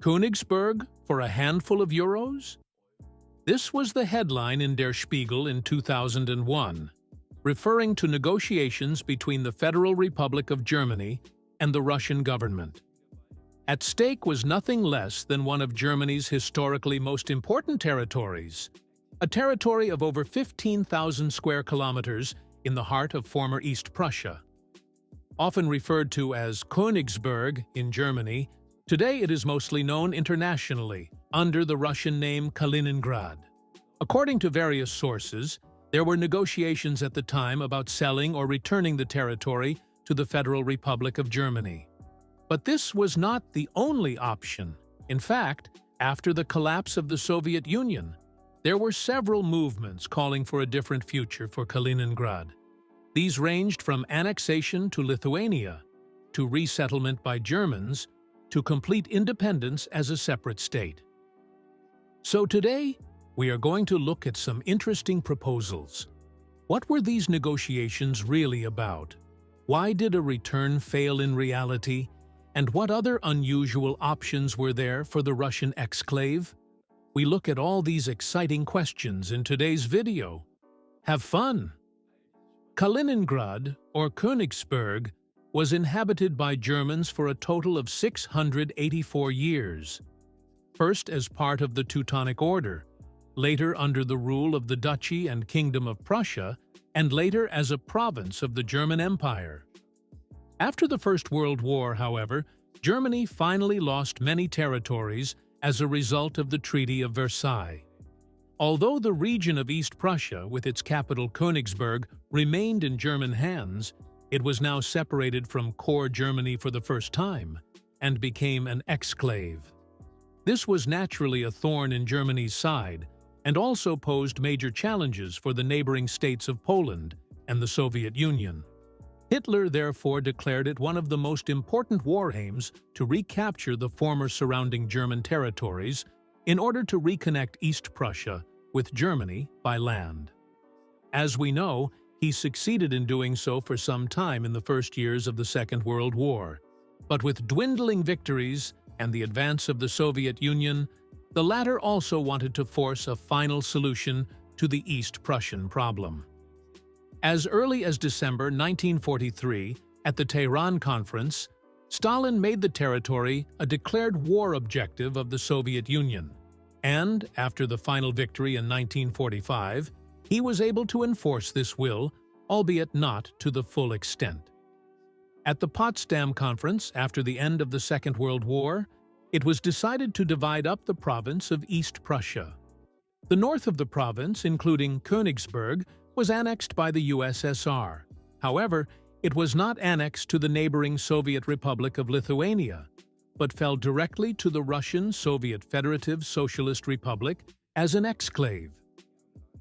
Königsberg for a handful of euros? This was the headline in Der Spiegel in 2001, referring to negotiations between the Federal Republic of Germany and the Russian government. At stake was nothing less than one of Germany's historically most important territories, a territory of over 15,000 square kilometers in the heart of former East Prussia. Often referred to as Königsberg in Germany, today it is mostly known internationally under the Russian name Kaliningrad. According to various sources, there were negotiations at the time about selling or returning the territory to the Federal Republic of Germany. But this was not the only option. In fact, after the collapse of the Soviet Union, there were several movements calling for a different future for Kaliningrad. These ranged from annexation to Lithuania, to resettlement by Germans, to complete independence as a separate state. So today, we are going to look at some interesting proposals. What were these negotiations really about? Why did a return fail in reality? And what other unusual options were there for the Russian exclave? We look at all these exciting questions in today's video. Have fun! Kaliningrad, or Königsberg, was inhabited by Germans for a total of 684 years. First as part of the Teutonic Order, later under the rule of the Duchy and Kingdom of Prussia, and later as a province of the German Empire. After the First World War, however, Germany finally lost many territories as a result of the Treaty of Versailles. Although the region of East Prussia, with its capital Königsberg, remained in German hands, it was now separated from core Germany for the first time and became an exclave. This was naturally a thorn in Germany's side and also posed major challenges for the neighboring states of Poland and the Soviet Union. Hitler therefore declared it one of the most important war aims to recapture the former surrounding German territories in order to reconnect East Prussia with Germany by land. As we know, he succeeded in doing so for some time in the first years of the Second World War. But with dwindling victories and the advance of the Soviet Union, the latter also wanted to force a final solution to the East Prussian problem. As early as December 1943, at the Tehran Conference, Stalin made the territory a declared war objective of the Soviet Union, and, after the final victory in 1945, he was able to enforce this will, albeit not to the full extent. At the Potsdam Conference, after the end of the Second World War, it was decided to divide up the province of East Prussia. The north of the province, including Königsberg, was annexed by the USSR. However, it was not annexed to the neighboring Soviet Republic of Lithuania, but fell directly to the Russian Soviet Federative Socialist Republic as an exclave.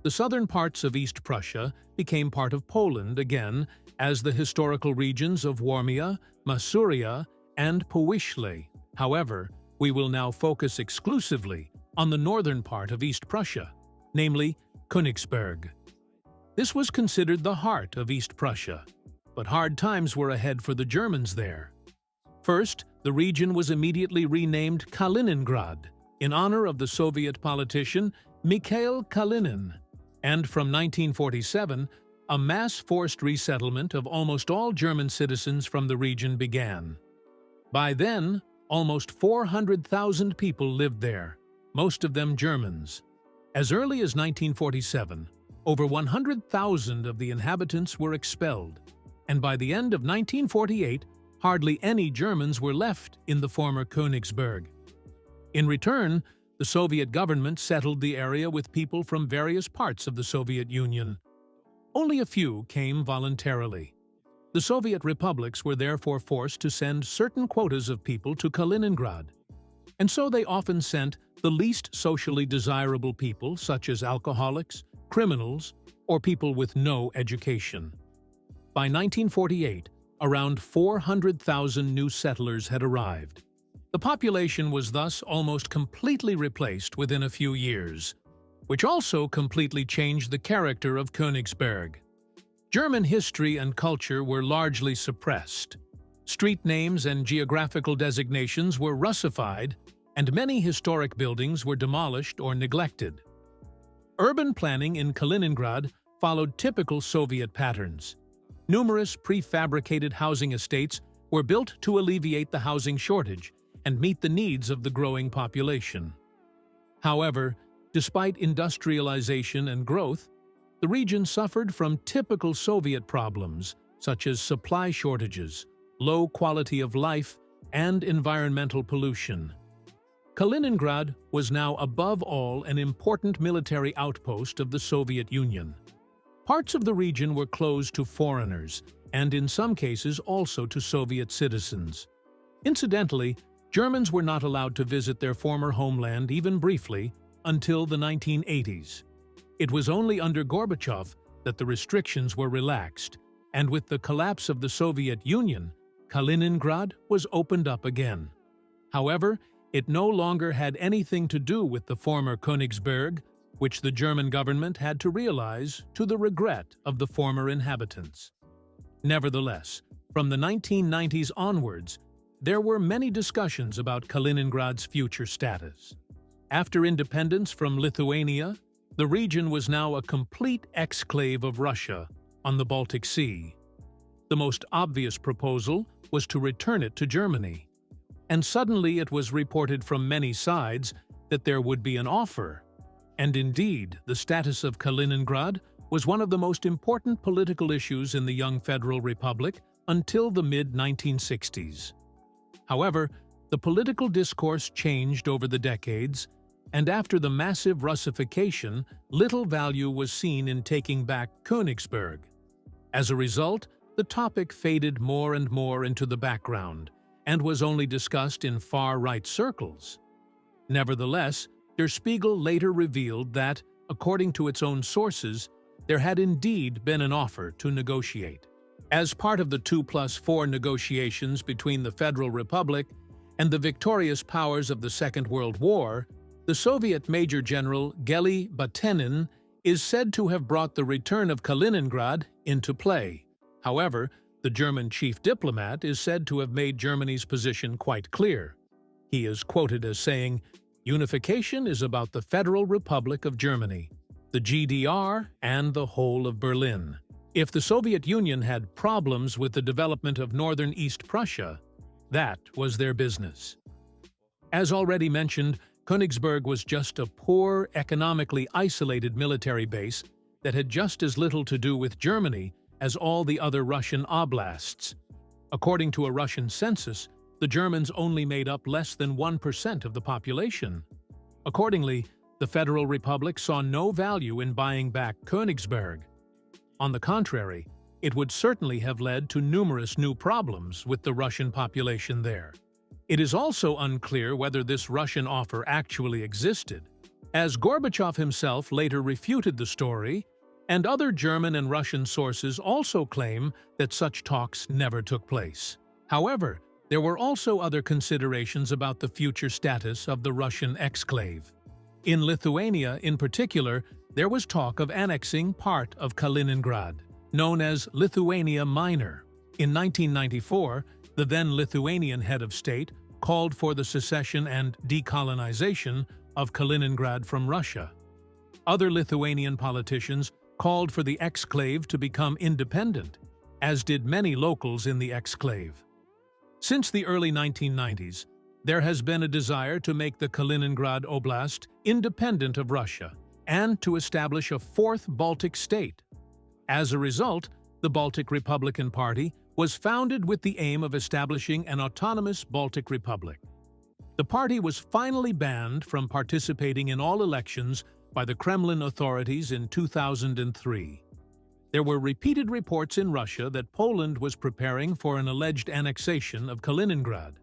The southern parts of East Prussia became part of Poland again as the historical regions of Warmia, Masuria, and Powiśle. However, we will now focus exclusively on the northern part of East Prussia, namely Königsberg. This was considered the heart of East Prussia, but hard times were ahead for the Germans there. First, the region was immediately renamed Kaliningrad, in honor of the Soviet politician Mikhail Kalinin, and from 1947, a mass forced resettlement of almost all German citizens from the region began. By then, almost 400,000 people lived there, most of them Germans. As early as 1947, over 100,000 of the inhabitants were expelled, and by the end of 1948, hardly any Germans were left in the former Königsberg. In return, the Soviet government settled the area with people from various parts of the Soviet Union. Only a few came voluntarily. The Soviet republics were therefore forced to send certain quotas of people to Kaliningrad, and so they often sent the least socially desirable people, such as alcoholics, criminals, or people with no education. By 1948, around 400,000 new settlers had arrived. The population was thus almost completely replaced within a few years, which also completely changed the character of Königsberg. German history and culture were largely suppressed. Street names and geographical designations were Russified, and many historic buildings were demolished or neglected. Urban planning in Kaliningrad followed typical Soviet patterns. Numerous prefabricated housing estates were built to alleviate the housing shortage and meet the needs of the growing population. However, despite industrialization and growth, the region suffered from typical Soviet problems such as supply shortages, low quality of life, and environmental pollution. Kaliningrad was now above all an important military outpost of the Soviet Union. Parts of the region were closed to foreigners, and in some cases also to Soviet citizens. Incidentally, Germans were not allowed to visit their former homeland even briefly until the 1980s. It was only under Gorbachev that the restrictions were relaxed, and with the collapse of the Soviet Union, Kaliningrad was opened up again. However, it no longer had anything to do with the former Königsberg, which the German government had to realize to the regret of the former inhabitants. Nevertheless, from the 1990s onwards, there were many discussions about Kaliningrad's future status. After independence from Lithuania, the region was now a complete exclave of Russia on the Baltic Sea. The most obvious proposal was to return it to Germany. And suddenly it was reported from many sides that there would be an offer. And indeed, the status of Kaliningrad was one of the most important political issues in the young Federal Republic until the mid-1960s. However, the political discourse changed over the decades, and after the massive Russification, little value was seen in taking back Königsberg. As a result, the topic faded more and more into the background and was only discussed in far-right circles. Nevertheless, Der Spiegel later revealed that, according to its own sources, there had indeed been an offer to negotiate. As part of the 2+4 negotiations between the Federal Republic and the victorious powers of the Second World War, the Soviet Major General Geli Batenin is said to have brought the return of Kaliningrad into play. However, the German chief diplomat is said to have made Germany's position quite clear. He is quoted as saying, "Unification is about the Federal Republic of Germany, the GDR, and the whole of Berlin. If the Soviet Union had problems with the development of northern East Prussia, that was their business." As already mentioned, Königsberg was just a poor, economically isolated military base that had just as little to do with Germany as all the other Russian oblasts. According to a Russian census, the Germans only made up less than 1% of the population. Accordingly, the Federal Republic saw no value in buying back Königsberg. On the contrary, it would certainly have led to numerous new problems with the Russian population there. It is also unclear whether this Russian offer actually existed, as Gorbachev himself later refuted the story, and other German and Russian sources also claim that such talks never took place. However, there were also other considerations about the future status of the Russian exclave. In Lithuania, in particular, there was talk of annexing part of Kaliningrad, known as Lithuania Minor. In 1994, the then Lithuanian head of state called for the secession and decolonization of Kaliningrad from Russia. Other Lithuanian politicians called for the exclave to become independent, as did many locals in the exclave. Since the early 1990s, there has been a desire to make the Kaliningrad Oblast independent of Russia and to establish a fourth Baltic state. As a result, the Baltic Republican Party was founded with the aim of establishing an autonomous Baltic Republic. The party was finally banned from participating in all elections by the Kremlin authorities in 2003. There were repeated reports in Russia that Poland was preparing for an alleged annexation of Kaliningrad.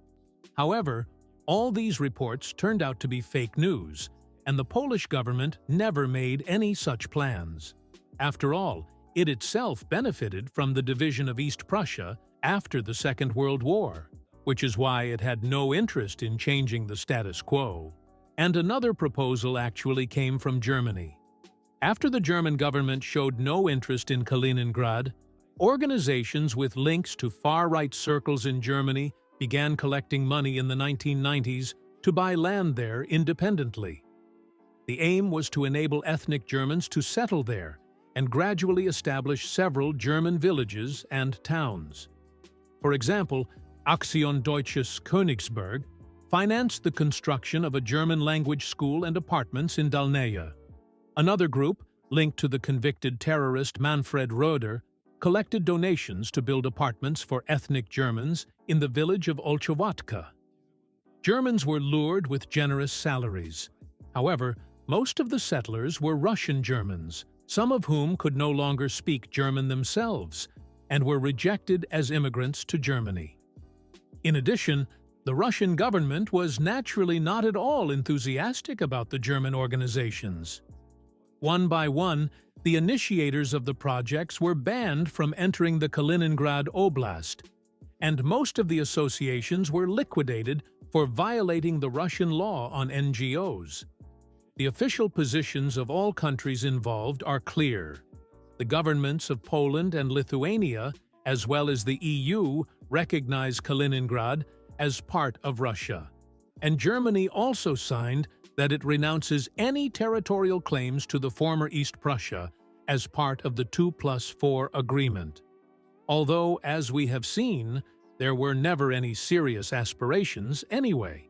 However, all these reports turned out to be fake news, and the Polish government never made any such plans. After all, it itself benefited from the division of East Prussia after the Second World War, which is why it had no interest in changing the status quo. And another proposal actually came from Germany. After the German government showed no interest in Kaliningrad, organizations with links to far-right circles in Germany began collecting money in the 1990s to buy land there independently. The aim was to enable ethnic Germans to settle there and gradually establish several German villages and towns. For example, Aktion Deutsches Königsberg financed the construction of a German-language school and apartments in Dalnaya. Another group, linked to the convicted terrorist Manfred Roeder, collected donations to build apartments for ethnic Germans in the village of Olchowatka. Germans were lured with generous salaries. However, most of the settlers were Russian Germans, some of whom could no longer speak German themselves, and were rejected as immigrants to Germany. In addition, the Russian government was naturally not at all enthusiastic about the German organizations. One by one, the initiators of the projects were banned from entering the Kaliningrad Oblast, and most of the associations were liquidated for violating the Russian law on NGOs. The official positions of all countries involved are clear. The governments of Poland and Lithuania, as well as the EU, recognize Kaliningrad as part of Russia, and Germany also signed that it renounces any territorial claims to the former East Prussia as part of the 2+4 agreement. Although, as we have seen, there were never any serious aspirations anyway.